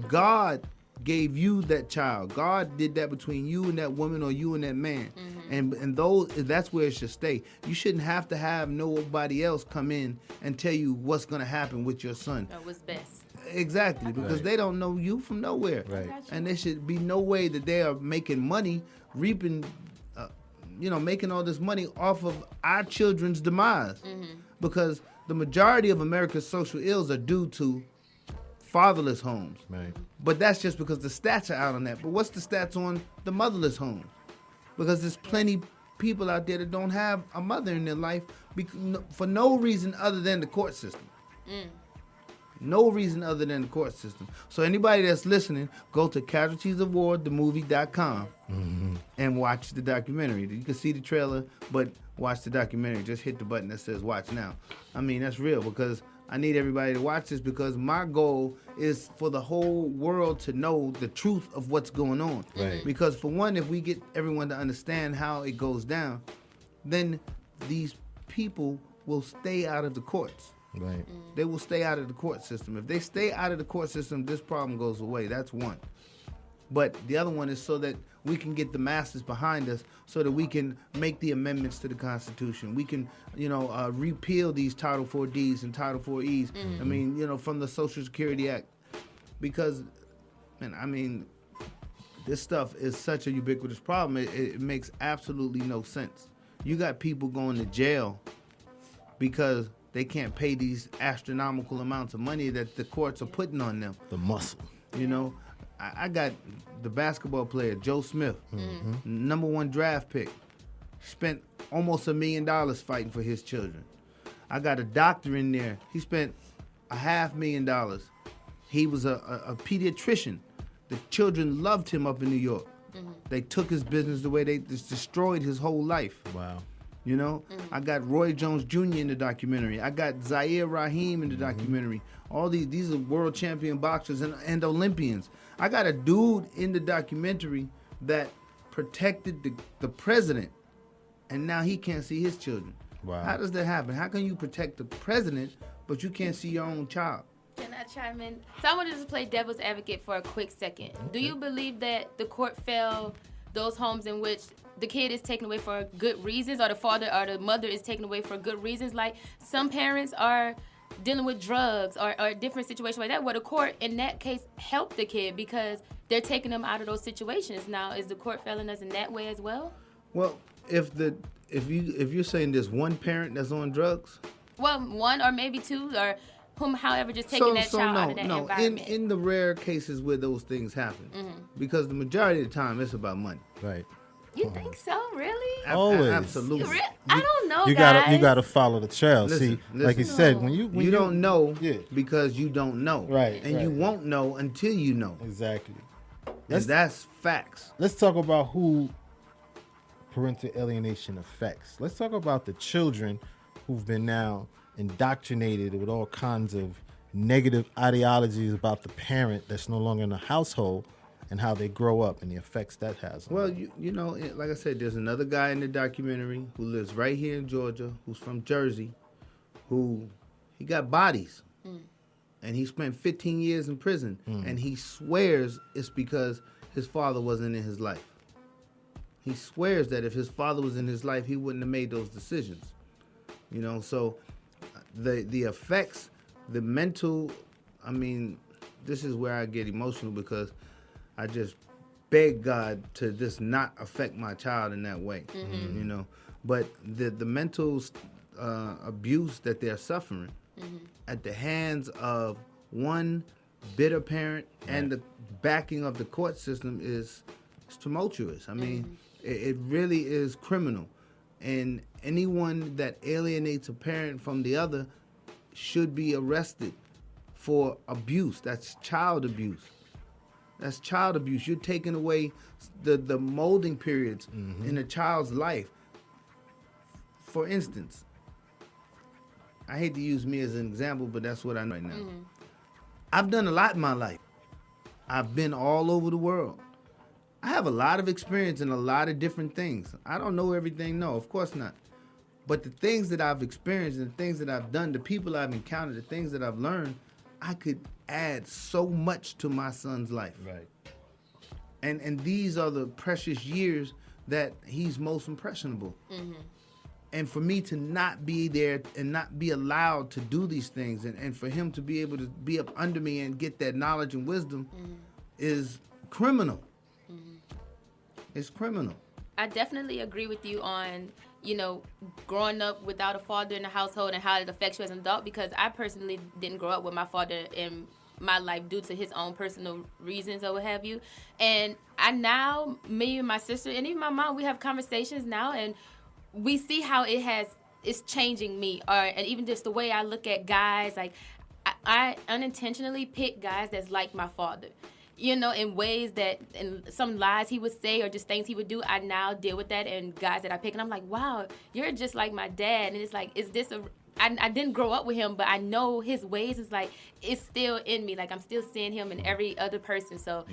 God gave you that child. God did that between you and that woman, or you and that man. And that's where it should stay. You shouldn't have to have nobody else come in and tell you what's going to happen with your son. That was best. Exactly, because they don't know you from nowhere. Right. And there should be no way that they are making money, reaping, making all this money off of our children's demise. Because the majority of America's social ills are due to fatherless homes. Right. But that's just because the stats are out on that. But what's the stats on the motherless homes? Because there's plenty people out there that don't have a mother in their life for no reason other than the court system. No reason other than the court system. So anybody that's listening, go to casualtiesofwarthemovie.com and watch the documentary. You can see the trailer, but watch the documentary. Just hit the button that says watch now. I mean, that's real, because I need everybody to watch this, because my goal is for the whole world to know the truth of what's going on. Right. Because for one, if we get everyone to understand how it goes down, then these people will stay out of the courts. Right. They will stay out of the court system. If they stay out of the court system, this problem goes away. That's one. But the other one is so that we can get the masses behind us, so that we can make the amendments to the Constitution. We can, repeal these Title 4Ds and Title 4Es. I mean, from the Social Security Act. Because, this stuff is such a ubiquitous problem. It makes absolutely no sense. You got people going to jail because they can't pay these astronomical amounts of money that the courts are putting on them. The muscle. You know, I got the basketball player, Joe Smith, number 1 draft pick, spent almost $1 million fighting for his children. I got a doctor in there. He spent $500,000. He was a pediatrician. The children loved him up in New York. They took his business the way they just destroyed his whole life. Wow. You know, I got Roy Jones Jr. in the documentary. I got Zaire Rahim in the documentary. All these are world champion boxers and Olympians. I got a dude in the documentary that protected the president, and now he can't see his children. Wow. How does that happen? How can you protect the president, but you can't see your own child? Can I chime in? So I want to just play devil's advocate for a quick second. Do you believe that the court failed those homes in which the kid is taken away for good reasons, or the father or the mother is taken away for good reasons? Like some parents are dealing with drugs or a different situation like that, where the court in that case helped the kid because they're taking them out of those situations. Now, is the court failing us in that way as well? Well, if you're saying there's one parent that's on drugs, well, one or maybe two, or however, just taking that child out of that environment. In the rare cases where those things happen, because the majority of the time it's about money. Right. You think so? Really? Always. Absolutely. I don't know, you guys. You gotta follow the trail. Listen, Like you said, when you don't know because you don't know. Right. And you won't know until you know. Exactly. And that's facts. Let's talk about who parental alienation affects. Let's talk about the children who've been now indoctrinated with all kinds of negative ideologies about the parent that's no longer in the household, and how they grow up and the effects that has on Well, them. you know, like I said, there's another guy in the documentary who lives right here in Georgia, who's from Jersey, who he got bodies. And he spent 15 years in prison. And he swears it's because his father wasn't in his life. He swears that if his father was in his life, he wouldn't have made those decisions. You know, so the effects, the mental, I mean, this is where I get emotional because I just beg God to just not affect my child in that way, you know. But the mental abuse that they're suffering at the hands of one bitter parent and the backing of the court system is tumultuous. I mean, it really is criminal. And anyone that alienates a parent from the other should be arrested for abuse. That's child abuse. That's child abuse. You're taking away the molding periods in a child's life. For instance, I hate to use me as an example, but that's what I know right now. I've done a lot in my life. I've been all over the world. I have a lot of experience in a lot of different things. I don't know everything, no, of course not. But the things that I've experienced and the things that I've done, the people I've encountered, the things that I've learned, I could add so much to my son's life. Right. And these are the precious years that he's most impressionable. And for me to not be there and not be allowed to do these things and for him to be able to be up under me and get that knowledge and wisdom is criminal. It's criminal. I definitely agree with you on, you know, growing up without a father in the household and how it affects you as an adult, because I personally didn't grow up with my father in my life due to his own personal reasons or what have you. And I now, me and my sister and even my mom, we have conversations now and we see how it's changing me, and even just the way I look at guys. Like I unintentionally pick guys that's like my father, you know, in ways that, in some lies he would say or just things he would do, I now deal with that in guys that I pick, and I'm like, wow, you're just like my dad. And it's like, is this I didn't grow up with him, but I know his ways. Is like, it's still in me. Like, I'm still seeing him in every other person. So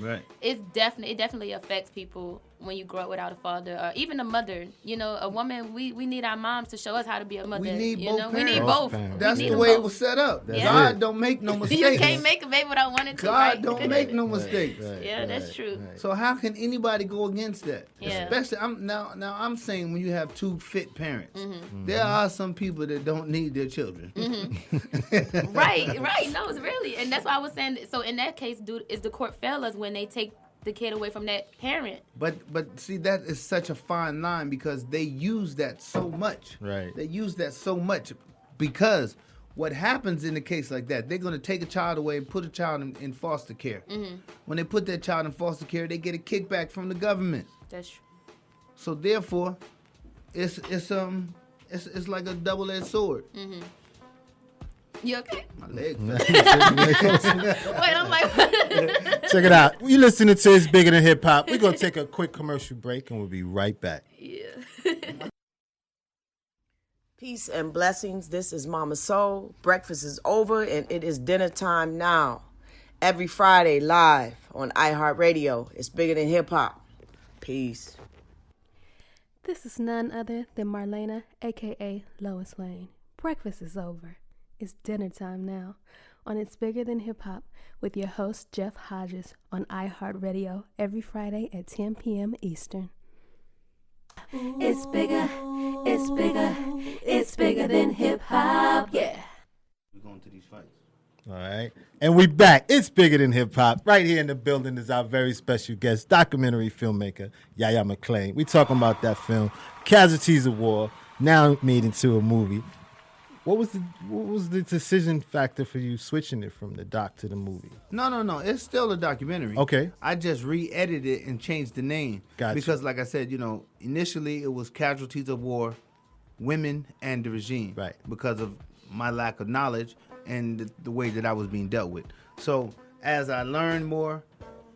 it definitely affects people when you grow up without a father or even a mother. You know, a woman, we need our moms to show us how to be a mother. We need both parents. We need both. That's the way it was set up. God don't make no mistakes. You can't make a baby without wanting to. God don't make no mistakes. Yeah, that's true. So how can anybody go against that? Yeah. Especially, I'm saying when you have two fit parents. There are some people that don't need their children. Right. No, it's really. And that's why I was saying, so in that case, is the court fail us when they take the kid away from that parent. But see, that is such a fine line because they use that so much. Right. They use that so much because what happens in a case like that, they're going to take a child away and put a child in foster care. Mm-hmm. When they put that child in foster care, they get a kickback from the government. That's true. So therefore, it's like a double-edged sword. Mm-hmm. You okay? My leg. Wait, I'm like, check it out. You listening to It's Bigger Than Hip Hop. We're going to take a quick commercial break, and we'll be right back. Yeah. Peace and blessings. This is Mama Soul. Breakfast is over, and it is dinner time now. Every Friday, live on iHeartRadio. It's Bigger Than Hip Hop. Peace. This is none other than Marlena, a.k.a. Lois Lane. Breakfast is over. It's dinner time now on It's Bigger Than Hip Hop with your host, Jeff Hodges, on iHeartRadio every Friday at 10 p.m. Eastern. It's bigger, it's bigger, it's bigger than hip hop, yeah. We're going to these fights. All right. And we back. It's Bigger Than Hip Hop. Right here in the building is our very special guest, documentary filmmaker, Yaya McClain. We talking about that film, Casualties of War, now made into a movie. What was the decision factor for you switching it from the doc to the movie? No. It's still a documentary. Okay. I just re-edited it and changed the name. Gotcha. Because, like I said, initially it was Casualties of War, Women and the Regime. Right. Because of my lack of knowledge and the way that I was being dealt with. So as I learned more,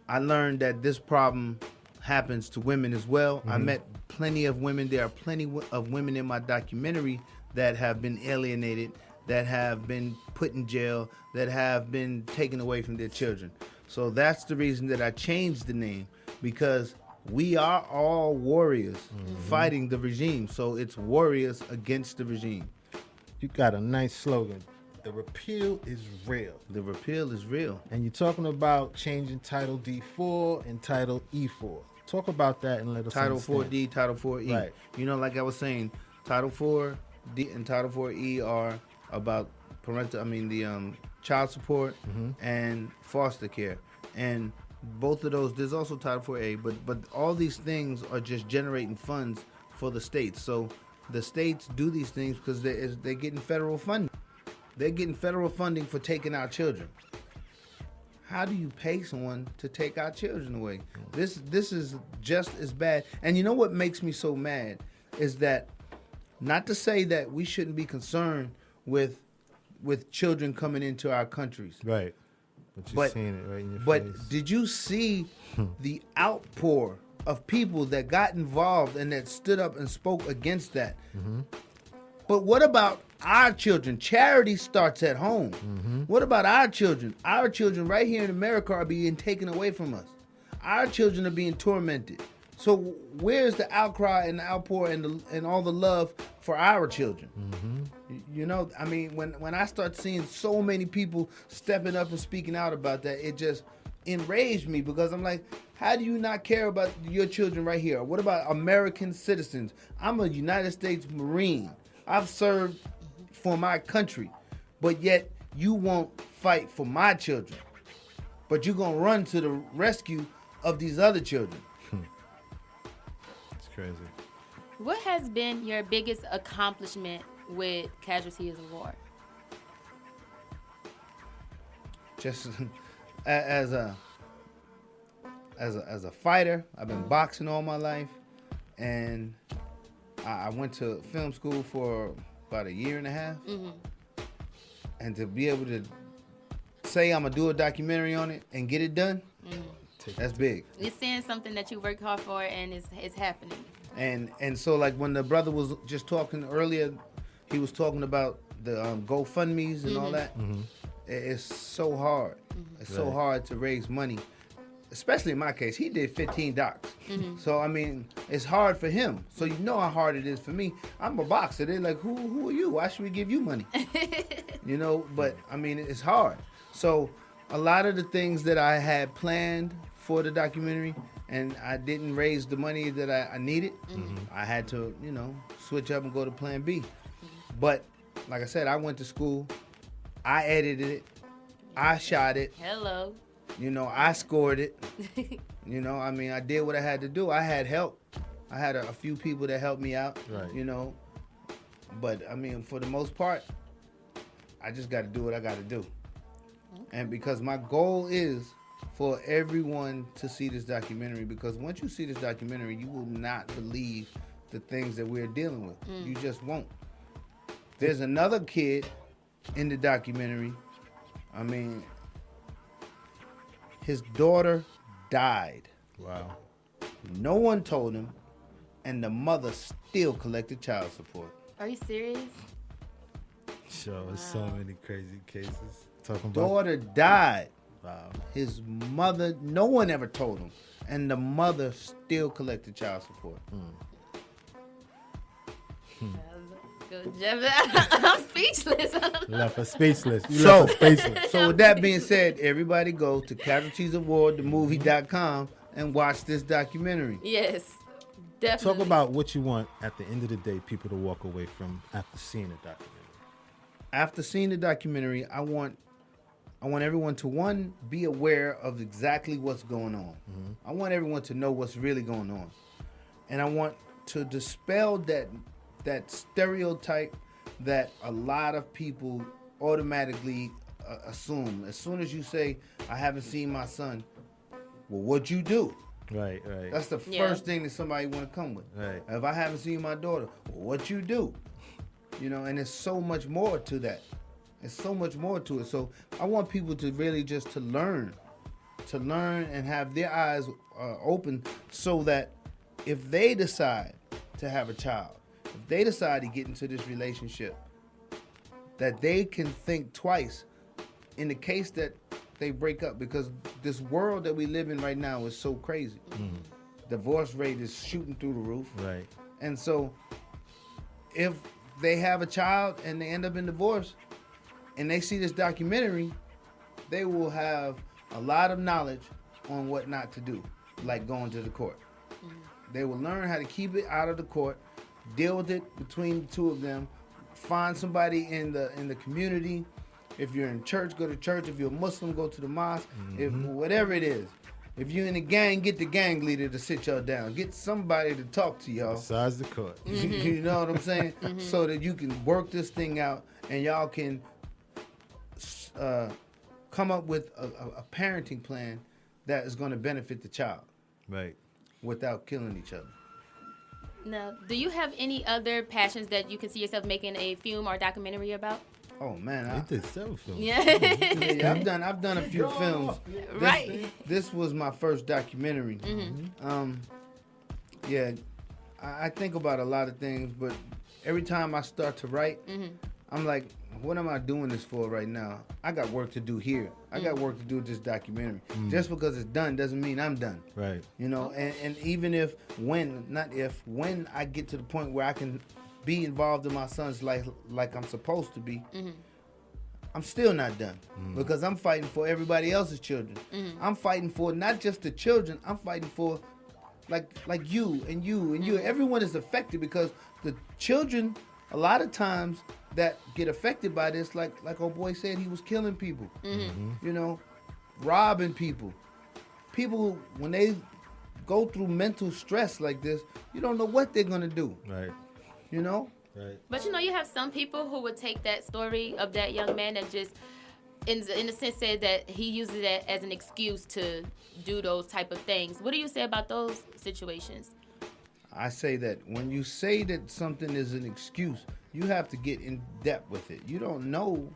I learned that this problem happens to women as well. Mm-hmm. I met plenty of women. There are plenty of women in my documentary that have been alienated, that have been put in jail, that have been taken away from their children. So that's the reason that I changed the name, because we are all warriors fighting the regime. So it's warriors against the regime. You got a nice slogan. The repeal is real. The repeal is real. And you're talking about changing Title D4 and Title E4. Talk about that and let us Title understand. 4D, Title 4E. Right. Like I was saying, Title 4D and Title 4E are about child support and foster care. And both of those, there's also Title 4A, but all these things are just generating funds for the states. So the states do these things because they're getting federal funding. They're getting federal funding for taking our children. How do you pay someone to take our children away? This is just as bad. And you know what makes me so mad is that, not to say that we shouldn't be concerned with children coming into our countries. Right. But you're seeing it right in your face. But did you see the outpour of people that got involved and that stood up and spoke against that? Mm-hmm. But what about our children? Charity starts at home. Mm-hmm. What about our children? Our children right here in America are being taken away from us. Our children are being tormented. So where's the outcry and the outpour and all the love for our children? Mm-hmm. When I start seeing so many people stepping up and speaking out about that, it just enraged me, because I'm like, how do you not care about your children right here? What about American citizens? I'm a United States Marine. I've served for my country, but yet you won't fight for my children. But you're going to run to the rescue of these other children. It's crazy. What has been your biggest accomplishment with Casualties of War? Just as a fighter, I've been boxing all my life, and I went to film school for about 1.5 years. Mm-hmm. And to be able to say I'm gonna do a documentary on it and get it done, that's big. It's seeing something that you worked hard for, and it's happening. And so, like, when the brother was just talking earlier, he was talking about the GoFundMe's and all that. Mm-hmm. It's so hard. It's so hard to raise money, especially in my case. He did 15 docs. Mm-hmm. So, it's hard for him. So you know how hard it is for me. I'm a boxer. They're like, who are you? Why should we give you money? But, it's hard. So a lot of the things that I had planned for the documentary, and I didn't raise the money that I needed, I had to, switch up and go to plan B. But like I said, I went to school. I edited it. I shot it. Hello. You know, I scored it. You know, I mean, I did what I had to do. I had help. I had a few people that helped me out. Right. You know, but I mean, for the most part, I just got to do what I got to do. And because my goal is for everyone to see this documentary, because once you see this documentary, you will not believe the things that we're dealing with. You just won't. There's another kid in the documentary. I mean, his daughter died. Wow. No one told him, and the mother still collected child support. Are you serious? Sure, there's so many crazy cases. Talking about Daughter died. Wow. His mother, no one ever told him, and the mother still collected child support. Good job. I'm speechless. Left her speechless. You left her speechless. So with that being said, everybody go to casualtiesofwar.themovie.com and watch this documentary. Yes, definitely. Talk about what you want at the end of the day people to walk away from after seeing the documentary. After seeing the documentary, I want everyone to, one, be aware of exactly what's going on. I want everyone to know what's really going on. And I want to dispel that stereotype that a lot of people automatically assume. As soon as you say, I haven't seen my son, well, what'd you do? Right. That's the first thing that somebody want to come with. Right. If I haven't seen my daughter, well, what you do? You know, and there's so much more to that. There's so much more to it. So I want people to really just to learn and have their eyes open, so that if they decide to have a child, if they decide to get into this relationship, that they can think twice in the case that they break up, because this world that we live in right now is so crazy. Divorce rate is shooting through the roof. Right. And so if they have a child and they end up in divorce and they see this documentary, they will have a lot of knowledge on what not to do, like going to the court. They will learn how to keep it out of the court, deal with it between the two of them, find somebody in the community. If you're in church, go to church. If you're a Muslim, go to the mosque. If whatever it is. If you're in a gang, get the gang leader to sit y'all down. Get somebody to talk to y'all. Besides the court. You know what I'm saying? So that you can work this thing out and y'all can come up with a parenting plan that is going to benefit the child. Right. Without killing each other. Now, do you have any other passions that you can see yourself making a film or documentary about? Oh man, I did several films. Yeah. I've done a few films. Right. This was my first documentary. Yeah, I think about a lot of things, but every time I start to write, I'm like, what am I doing this for right now? I got work to do here. I got work to do with this documentary. Just because it's done doesn't mean I'm done. Right. You know, and even when I get to the point where I can be involved in my son's life like I'm supposed to be, I'm still not done, because I'm fighting for everybody else's children. I'm fighting for not just the children. I'm fighting for like you and you and you. Everyone is affected, because the children, a lot of times, that get affected by this, like old boy said, he was killing people, you know, robbing people. People, when they go through mental stress like this, you don't know what they're gonna do. Right. You know? Right. But you know, you have some people who would take that story of that young man and just, in a sense, said that he uses that as an excuse to do those type of things. What do you say about those situations? I say that when you say that something is an excuse, you have to get in depth with it. You don't know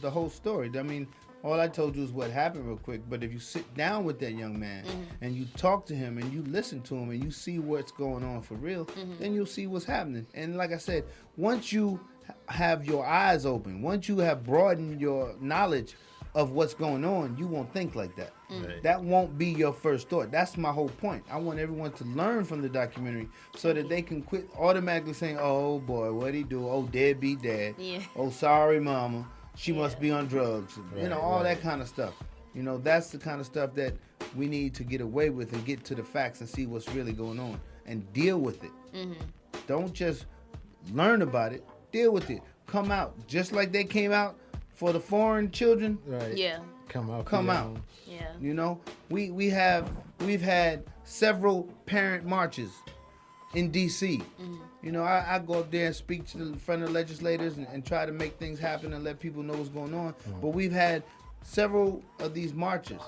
the whole story. I mean, all I told you is what happened real quick, but if you sit down with that young man and you talk to him and you listen to him and you see what's going on for real, then you'll see what's happening. And like I said, once you have your eyes open, once you have broadened your knowledge of what's going on, you won't think like that. Right. That won't be your first thought. That's my whole point. I want everyone to learn from the documentary so that they can quit automatically saying, oh boy, what'd he do? Oh, deadbeat dad. Yeah. Oh, sorry mama. She must be on drugs. Right, you know, all that kind of stuff. You know, that's the kind of stuff that we need to get away with and get to the facts and see what's really going on and deal with it. Don't just learn about it. Deal with it. Come out. Just like they came out for the foreign children. Right. Yeah. Come out. Yeah. You know, we've had several parent marches in D.C. You know, I go up there and speak to the front of the legislators and try to make things happen and let people know what's going on. But we've had several of these marches.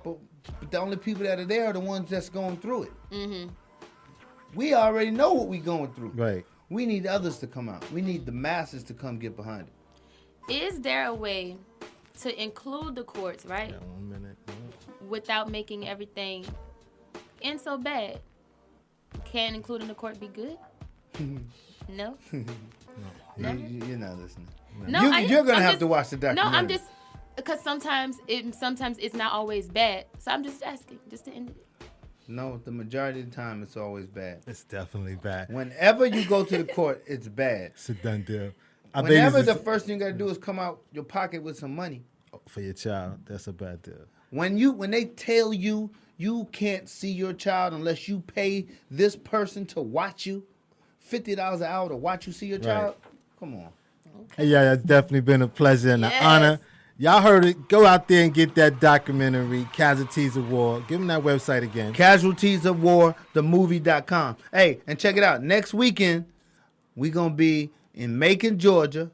But the only people that are there are the ones that's going through it. We already know what we're going through. Right. We need others to come out. We need the masses to come get behind it. Is there a way to include the courts, right? Yeah, 1 minute. Without making everything end so bad? Can including the court be good? No? You're not listening. No, you're going to have to watch the documentary. No, I'm just, because sometimes it's not always bad. So I'm just asking, just to end it. No, the majority of the time it's always bad. It's definitely bad. Whenever you go to the court, it's bad. It's a done deal. Whenever the first thing you got to do is come out your pocket with some money. For your child, that's a bad deal. When they tell you can't see your child unless you pay this person to watch you, $50 an hour to watch you see your child, come on. Okay. Yeah, it's definitely been a pleasure and an honor. Y'all heard it. Go out there and get that documentary, Casualties of War. Give them that website again. Casualties of War, themovie.com. Hey, and check it out. Next weekend, we're going to be in Macon, Georgia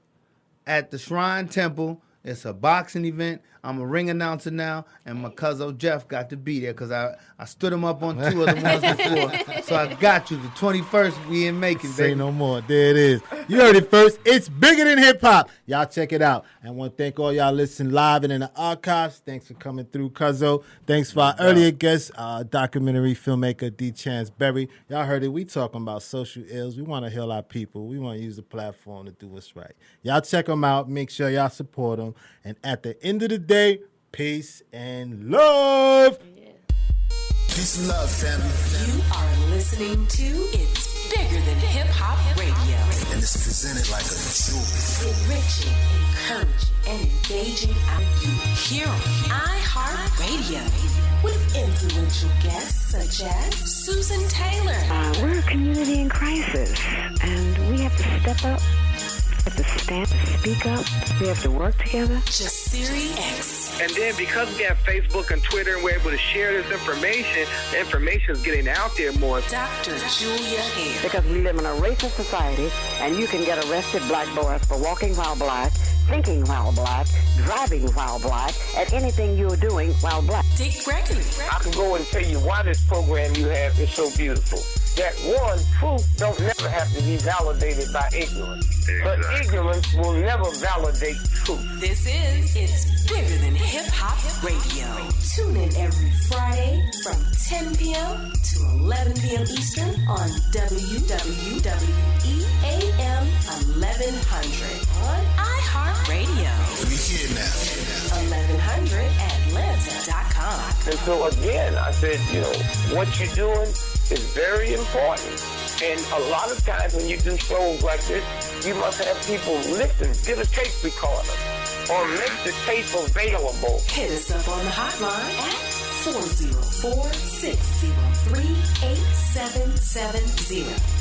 at the Shrine Temple. It's a boxing event. I'm a ring announcer now, and my cousin Jeff got to be there because I stood him up on 2 of the ones before. So I got you. The 21st, we in Macon, Say baby. no more. There it is. You heard it first. It's bigger than hip-hop. Y'all check it out. And I want to thank all y'all listening live and in the archives. Thanks for coming through, Cuzzo. Thanks for our earlier guest, documentary filmmaker D. Chance Berry. Y'all heard it. We talking about social ills. We want to heal our people. We want to use the platform to do what's right. Y'all check them out. Make sure y'all support them. And at the end of the day, peace and love. Peace and love, family. You are listening to It's Bigger Than Hip Hop Radio. And it's presented like a jewel. Enriching, encouraging, and engaging our youth. Here on iHeartRadio. With influential guests such as Susan Taylor. We're a community in crisis, and we have to step up. We have to stand, speak up. We have to work together. Jasiri X. And then because we have Facebook and Twitter and we're able to share this information, the information is getting out there more. Dr. Julia Hare. Because we live in a racist society, and you can get arrested, black boys, for walking while black, thinking while black, driving while black, at anything you're doing while black. Dick Gregory. I can go and tell you why this program you have is so beautiful. That one, truth don't never have to be validated by ignorance. But ignorance will never validate truth. This is It's Bigger Than Hip Hop Radio. Tune in every Friday from 10 p.m. to 11 p.m. Eastern on WWWEAM 1100 on iHeartRadio. We here now. 1100atlanta.com. And so again, I said, what you're doing is very important. And a lot of times when you do shows like this, you must have people listen, get a tape recorder, or make the tape available. Hit us up on the hotline at 404-603-8770.